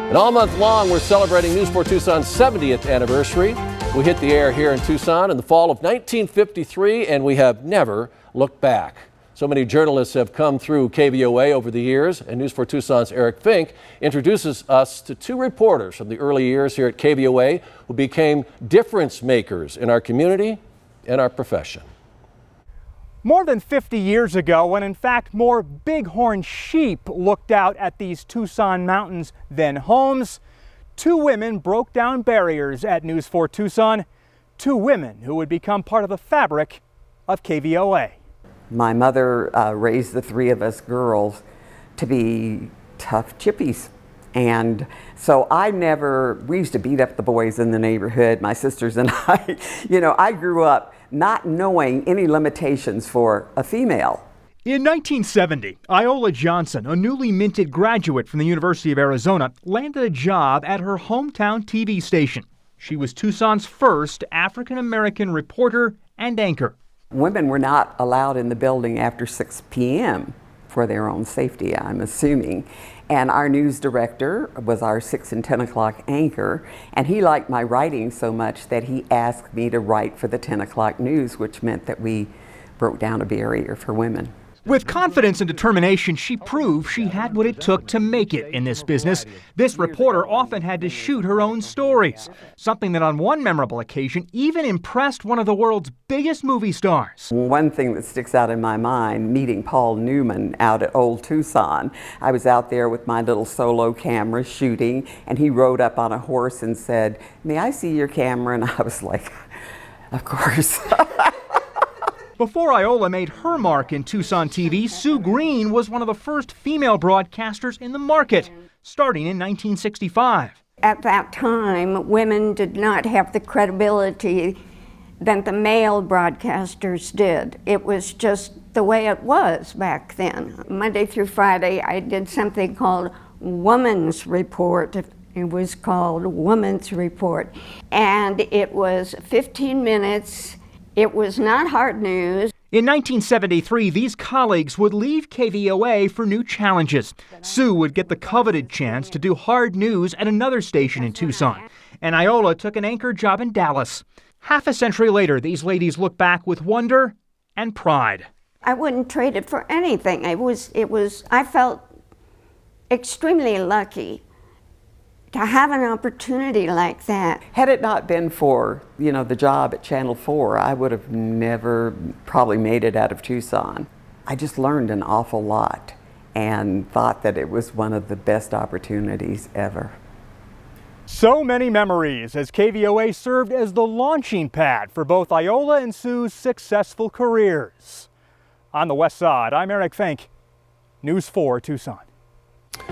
And all month long, we're celebrating News 4 Tucson's 70th anniversary. We hit the air here in Tucson in the fall of 1953, and we have never looked back. So many journalists have come through KVOA over the years, and News 4 Tucson's Eric Fink introduces us to two reporters from the early years here at KVOA who became difference makers in our community and our profession. More than 50 years ago, when in fact more bighorn sheep looked out at these Tucson mountains than homes, two women broke down barriers at News 4 Tucson, two women who would become part of the fabric of KVOA. My mother raised the three of us girls to be tough chippies. And so we used to beat up the boys in the neighborhood, my sisters and I. I grew up not knowing any limitations for a female. In 1970, Iola Johnson, a newly minted graduate from the University of Arizona, landed a job at her hometown TV station. She was Tucson's first African-American reporter and anchor. Women were not allowed in the building after 6 p.m. for their own safety, I'm assuming. And our news director was our 6 and 10 o'clock anchor, and he liked my writing so much that he asked me to write for the 10 o'clock news, which meant that we broke down a barrier for women. With confidence and determination, she proved she had what it took to make it in this business. This reporter often had to shoot her own stories, something that on one memorable occasion even impressed one of the world's biggest movie stars. One thing that sticks out in my mind, meeting Paul Newman out at Old Tucson. I was out there with my little solo camera shooting, and he rode up on a horse and said, "May I see your camera?" And I was like, "Of course." Before Iola made her mark in Tucson TV, Sue Green was one of the first female broadcasters in the market, starting in 1965. At that time, women did not have the credibility that the male broadcasters did. It was just the way it was back then. Monday through Friday, I did something called Woman's Report. It was called Woman's Report. And it was 15 minutes. It was not hard news. In 1973, these colleagues would leave KVOA for new challenges. Sue would get the coveted chance to do hard news at another station in Tucson, and Iola took an anchor job in Dallas. Half a century later, these ladies look back with wonder and pride. I wouldn't trade it for anything. I felt extremely lucky to have an opportunity like that. Had it not been for, the job at Channel 4, I would have never probably made it out of Tucson. I just learned an awful lot and thought that it was one of the best opportunities ever. So many memories as KVOA served as the launching pad for both Iola and Sue's successful careers. On the West Side, I'm Eric Fink, News 4 Tucson.